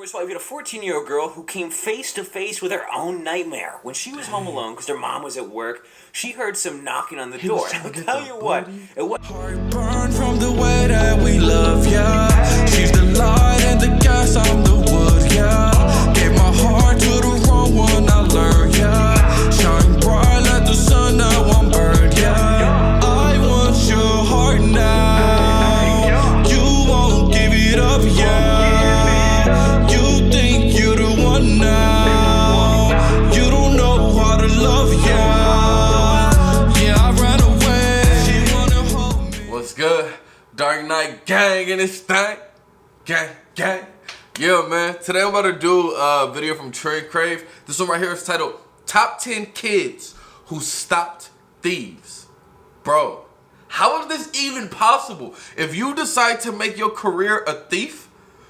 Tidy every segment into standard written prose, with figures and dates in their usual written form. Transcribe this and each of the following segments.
First of all, we got a 14-year-old girl who came face to face with her own nightmare. When she was home alone because her mom was at work, she heard some knocking on the door. I'll tell you what, it was Heartburn from the way that we love, yeah. She's the light and the gas, I'm the wood, yeah. Gave my heart to the wrong one, I learned, yeah. Shine bright like the sun, now I'm burned, yeah. I want your heart now. You won't give it up, yeah. You think you're the one now. You don't know how to love, yeah. Yeah, I ran away. She wanna hold me. What's good? Dark Knight gang in this thing. Gang, gang. Yeah, man. Today I'm about to do a video from Trey Crave. This one right here is titled Top 10 Kids Who Stopped Thieves. Bro, how is this even possible? If you decide to make your career a thief,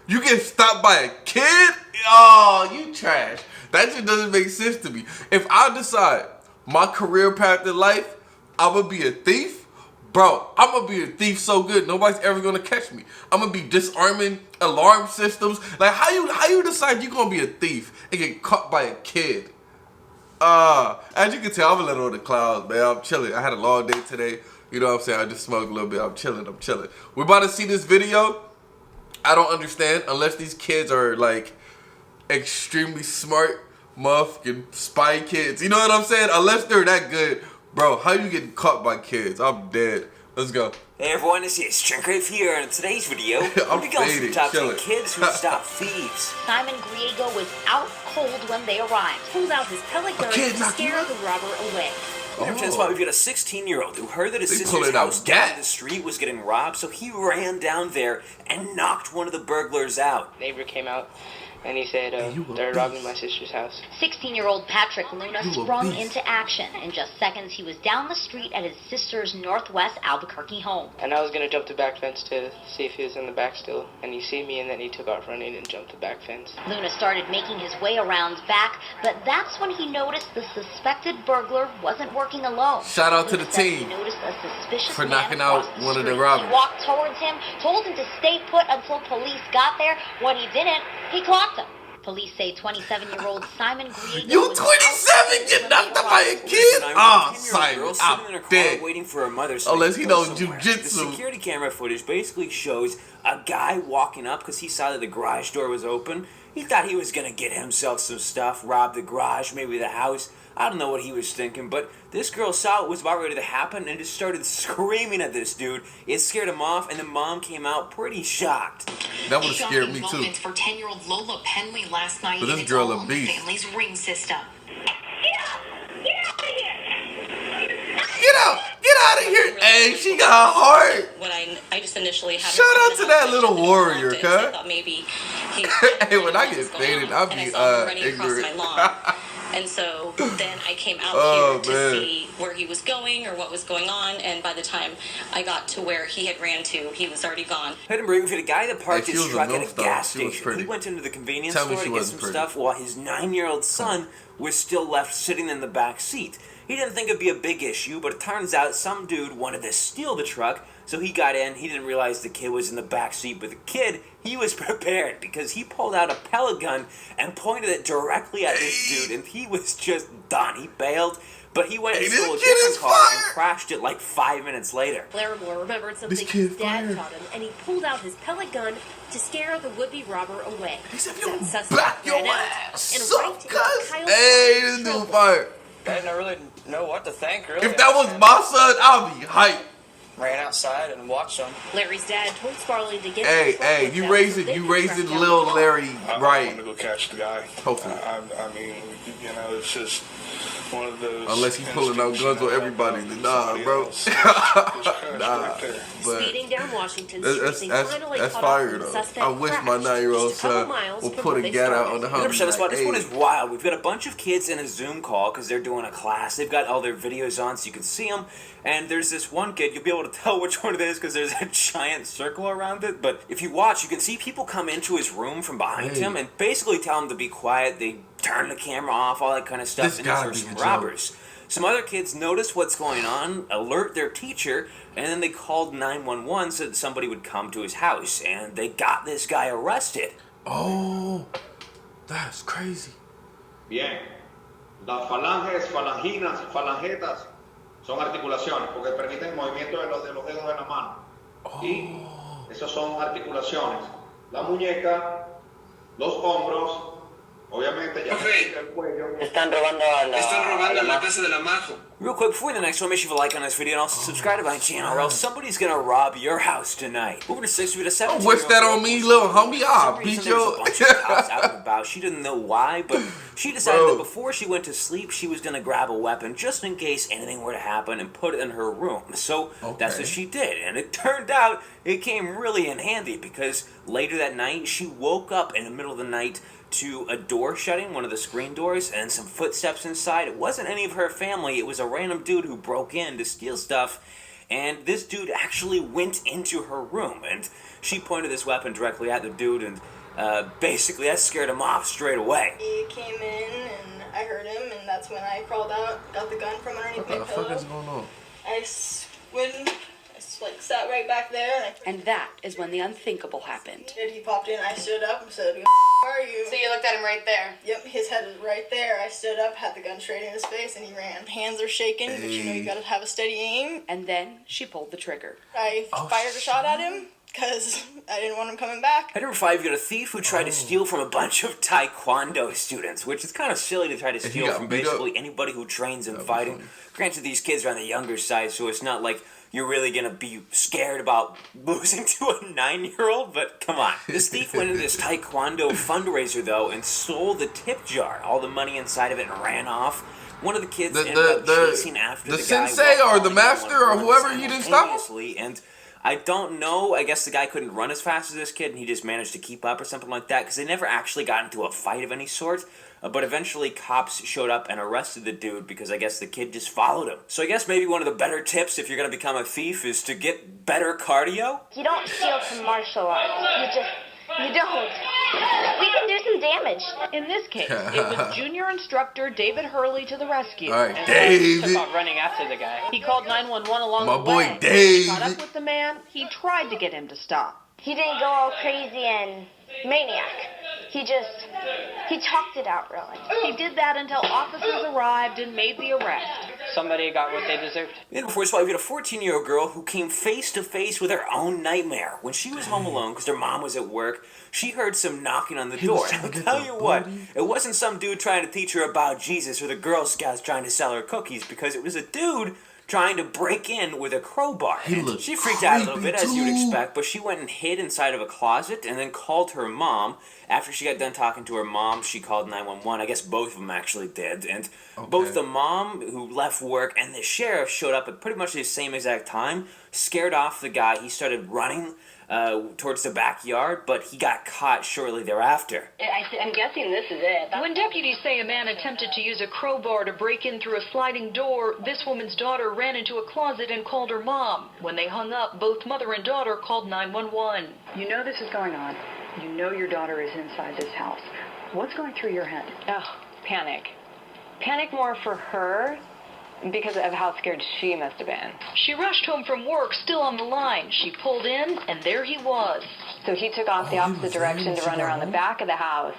you get stopped by a kid? Oh, you trash. That shit doesn't make sense to me. If I decide my career path in life, I'm gonna be a thief, bro, I'm gonna be a thief so good, nobody's ever gonna catch me. I'm gonna be disarming alarm systems. Like, how you decide you're gonna be a thief and get caught by a kid? As you can tell, I'm a little on the clouds, man. I'm chilling. I had a long day today. You know what I'm saying? I just smoked a little bit. I'm chilling. We're about to see this video. I don't understand unless these kids are like extremely smart, motherfucking spy kids. You know what I'm saying? Unless they're that good. Bro, how you getting caught by kids? I'm dead. Let's go. Hey everyone, this is Trey Crave here, and in today's video, we'll be going through top 10 kids who stopped thieves. Simon Griego was out cold when they arrived. Pulled out his pellet gun to scare the robber away. Never turns out, we've got a 16-year-old who heard that his sister's house down the street was getting robbed, so he ran down there and knocked one of the burglars out. Neighbor came out and he said, they're robbing my sister's house. 16-year-old Patrick Luna sprung into action. In just seconds, he was down the street at his sister's northwest Albuquerque home. And I was going to jump the back fence to see if he was in the back still. And he see me, and then he took off running and jumped the back fence. Luna started making his way around back, but that's when he noticed the suspected burglar wasn't working alone. Shout out to the team he noticed a suspicious for man knocking out one of the robbers. He walked towards him, told him to stay put until police got there. When he didn't, he clocked him. Police say 27-year-old Simon Griego. You 27 get knocked out by a kid? Ah, Simon, I'm dead. Waiting for her mother. Unless he knows jujitsu. The security camera footage basically shows a guy walking up because he saw that the garage door was open. He thought he was gonna get himself some stuff, rob the garage, maybe the house. I don't know what he was thinking, but this girl saw it was about ready to happen and just started screaming at this dude. It scared him off, and the mom came out pretty shocked. That would have scared me too. For 10-year-old Lola Penley last night. But this girl a beast. Family's ring system. Get out of here! Hey, she got heart. When I just initially had. Shout out to that little warrior, cuz. I thought maybe he. Hey, when I get faded, I'll be ignorant. And so then I came out here to see where he was going or what was going on, and by the time I got to where he had ran to, he was already gone. Edinburgh, we had a guy that parked his truck at a gas station. He went into the convenience store to get some stuff while his 9-year-old son was still left sitting in the back seat. He didn't think it'd be a big issue, but it turns out some dude wanted to steal the truck, so he got in. He didn't realize the kid was in the back seat, but the kid, he was prepared because he pulled out a pellet gun and pointed it directly at this dude, and he was just done. He bailed, but he went and stole a different car and crashed it like 5 minutes later. Larimore remembered something his dad taught him, and he pulled out his pellet gun to scare the would-be robber away. He said, "You back your ass, so cuz." Hey, this dude fired. I didn't really know what to think, really. If that was my son, I'll be hyped. Ran outside and watched them. Larry's dad told Sparling to get. Hey, you raising little Larry right? I'm gonna go catch the guy. Hopefully. I mean, you know, it's just one of those. Unless he's pulling out guns on everybody, then nah, bro. Nah, but speeding down Washington Street, that's fire though. I wish my 9-year-old son would put a gat out on the Humvee. This one is wild. We've got a bunch of kids in a Zoom call because they're doing a class. They've got all their videos on so you can see them. And there's this one kid, you'll be able to tell which one it is because there's a giant circle around it. But if you watch, you can see people come into his room from behind him and basically tell him to be quiet. They turn the camera off, all that kind of stuff. And these are some robbers. Some other kids notice what's going on, alert their teacher, and then they called 911 so that somebody would come to his house. And they got this guy arrested. Oh, That's crazy. Bien. Las falangetas son articulaciones porque permiten el movimiento de los dedos de la mano. Y esas son articulaciones. La muñeca, los hombros, obviamente ya el cuello. Están robando la casa de la Majo. Real quick, before the next one, make sure you like on this video and also subscribe to my channel, or else somebody's gonna rob your house tonight. Moving to 6, we had a 17-year-old. Don't wish that on me, little homie. I'll beat your... A bunch of cops out and about. She didn't know why, but she decided that before she went to sleep, she was gonna grab a weapon just in case anything were to happen and put it in her room. So that's what she did, and it turned out it came really in handy because later that night, she woke up in the middle of the night to a door shutting, one of the screen doors, and some footsteps inside. It wasn't any of her family. It was a random dude who broke in to steal stuff, and this dude actually went into her room, and she pointed this weapon directly at the dude, and basically that scared him off straight away. He came in, and I heard him, and that's when I crawled out, got the gun from underneath my pillow. What the fuck is going on? I sat right back there, and that is when the unthinkable happened. He popped in, I stood up and said, "Who are you?" So you looked at him right there? Yep, his head was right there. I stood up, had the gun straight in his face, and he ran. Hands are shaking, but you know you gotta have a steady aim. And then she pulled the trigger. I fired a shot at him because I didn't want him coming back. At number 5, you got a thief who tried to steal from a bunch of Taekwondo students, which is kind of silly to try to steal from basically anybody who trains in fighting. Granted, these kids are on the younger side, so it's not like you're really gonna be scared about losing to a 9-year-old, but come on. This thief went into this Taekwondo fundraiser, though, and stole the tip jar, all the money inside of it, and ran off. One of the kids ended up chasing after the guy. The sensei or the master or whoever, he didn't stop him? And I don't know, I guess the guy couldn't run as fast as this kid, and he just managed to keep up or something like that, because they never actually got into a fight of any sort. But eventually cops showed up and arrested the dude because I guess the kid just followed him. So I guess maybe one of the better tips if you're going to become a thief is to get better cardio. You don't steal from martial arts. You don't. We can do some damage. In this case, it was junior instructor David Hurley to the rescue. All right, David. Took off running after the guy. He called 911 along the way. My boy David. He caught up with the man. He tried to get him to stop. He didn't go all crazy and maniac. He talked it out, really. He did that until officers arrived and made the arrest. Somebody got what they deserved. And before this, we had a 14-year-old girl who came face to face with her own nightmare. When she was home alone because her mom was at work, she heard some knocking on the door. And I'll tell you what, it wasn't some dude trying to teach her about Jesus or the Girl Scouts trying to sell her cookies, because it was a dude trying to break in with a crowbar. She freaked out a little bit, as you'd expect, but she went and hid inside of a closet and then called her mom. After she got done talking to her mom, she called 911. I guess both of them actually did. And both the mom, who left work, and the sheriff showed up at pretty much the same exact time, scared off the guy. He started running towards the backyard, but he got caught shortly thereafter. I'm guessing this is it. When deputies say a man attempted to use a crowbar to break in through a sliding door, this woman's daughter ran into a closet and called her mom. When they hung up, both mother and daughter called 911. You know this is going on. You know your daughter is inside this house. What's going through your head? Oh, panic. Panic more for her because of how scared she must have been. She rushed home from work, still on the line. She pulled in, and there he was. So he took off the opposite direction to run around the back of the house,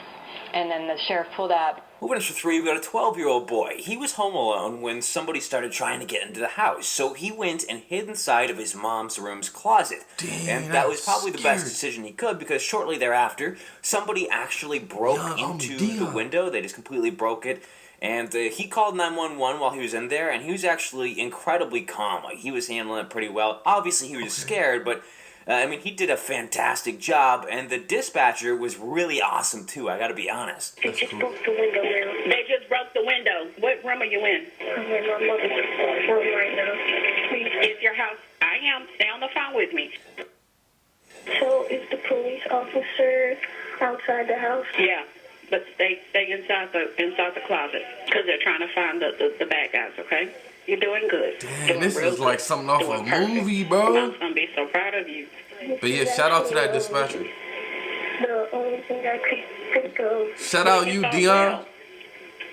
and then the sheriff pulled up. Moving on to 3, we got a 12-year-old boy. He was home alone when somebody started trying to get into the house, so he went and hid inside of his mom's room's closet. And that was probably the best decision he could, because shortly thereafter, somebody actually broke into the window. They just completely broke it. And he called 911 while he was in there, and he was actually incredibly calm. Like, he was handling it pretty well. Obviously, he was scared, but I mean, he did a fantastic job, and the dispatcher was really awesome, too, I gotta be honest. They just broke the window, ma'am. They just broke the window. What room are you in? I'm in my mother's room right now. Is your house? I am. Stay on the phone with me. So, is the police officer outside the house? Yeah. But stay inside the closet, because they're trying to find the bad guys, okay? You're doing good. Damn, this is like something off a movie, bro. I'm going to be so proud of you. But yeah, shout out to that dispatcher. The only thing I could think of. Shout out you, Dion.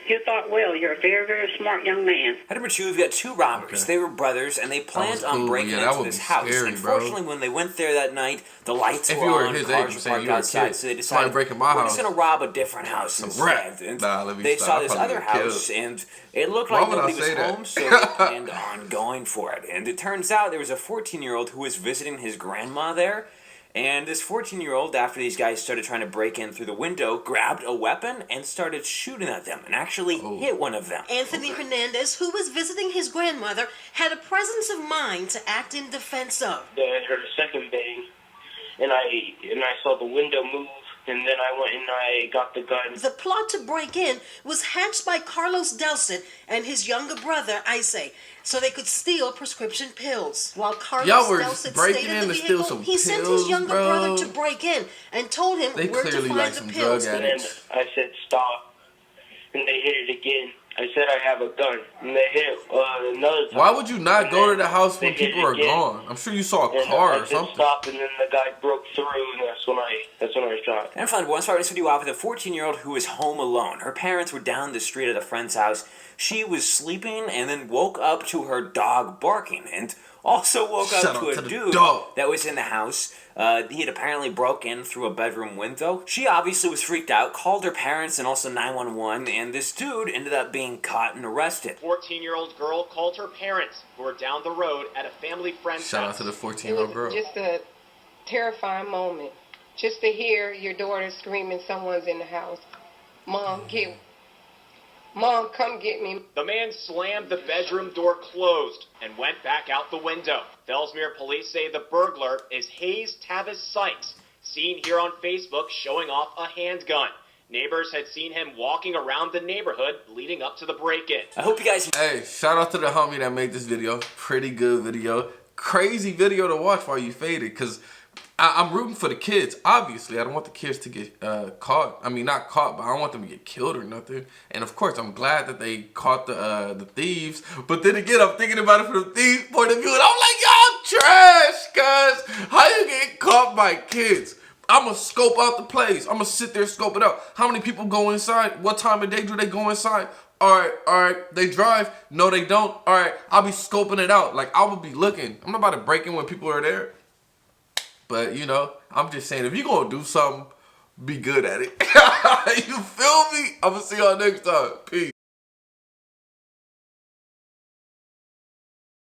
You thought well. You're a very, very smart young man. At number 2, we've got 2 robbers. They were brothers, and they planned on breaking into this house. Unfortunately, when they went there that night, the lights were on, cars were parked outside, so they decided, we're just going to rob a different house instead. And they saw this other house, and it looked like nobody was home, so they planned on going for it. And it turns out there was a 14-year-old who was visiting his grandma there. And this 14-year-old, after these guys started trying to break in through the window, grabbed a weapon and started shooting at them and actually hit one of them. Anthony Hernandez, who was visiting his grandmother, had a presence of mind to act in defense of. I heard a second bang, and I saw the window move, and then I went and I got the gun. The plot to break in was hatched by Carlos Delcet and his younger brother, Isay, so they could steal prescription pills. While Carlos Delcet stayed in the vehicle, he sent his younger brother to break in and told him where to find the pills. And then I said stop, and they hit it again. I said I have a gun, and they hit it another time. Why would you not go to the house when people are gone? I'm sure you saw a car or something. Stop, and then the guy broke through, and that's when I shot. And finally, one start this video off with a 14-year-old who was home alone. Her parents were down the street at a friend's house. She was sleeping and then woke up to her dog barking, and also woke up to a dude that was in the house. He had apparently broke in through a bedroom window. She obviously was freaked out, called her parents and also 911, and this dude ended up being caught and arrested. 14-year-old girl called her parents, who were down the road at a family friend's house. Shout out to the 14-year-old girl. Just a terrifying moment. Just to hear your daughter screaming, someone's in the house. Mom, come get me. The man slammed the bedroom door closed and went back out the window. Fellsmere police say the burglar is Hayes Tavis Sykes, seen here on Facebook showing off a handgun. Neighbors had seen him walking around the neighborhood leading up to the break-in. I hope you guys... Hey, shout out to the homie that made this video. Pretty good video. Crazy video to watch while you faded, because I'm rooting for the kids. Obviously, I don't want the kids to get caught. I mean, not caught, but I don't want them to get killed or nothing. And of course, I'm glad that they caught the thieves. But then again, I'm thinking about it from the thieves' point of view, and I'm like, y'all trash, cuz. How you get caught by kids? I'm going to scope out the place. I'm going to sit there, scope it out. How many people go inside? What time of day do they go inside? All right, they drive. No, they don't. All right, I'll be scoping it out. Like, I will be looking. I'm not about to break in when people are there. But, you know, I'm just saying, if you're going to do something, be good at it. You feel me? I'm going to see y'all next time. Peace.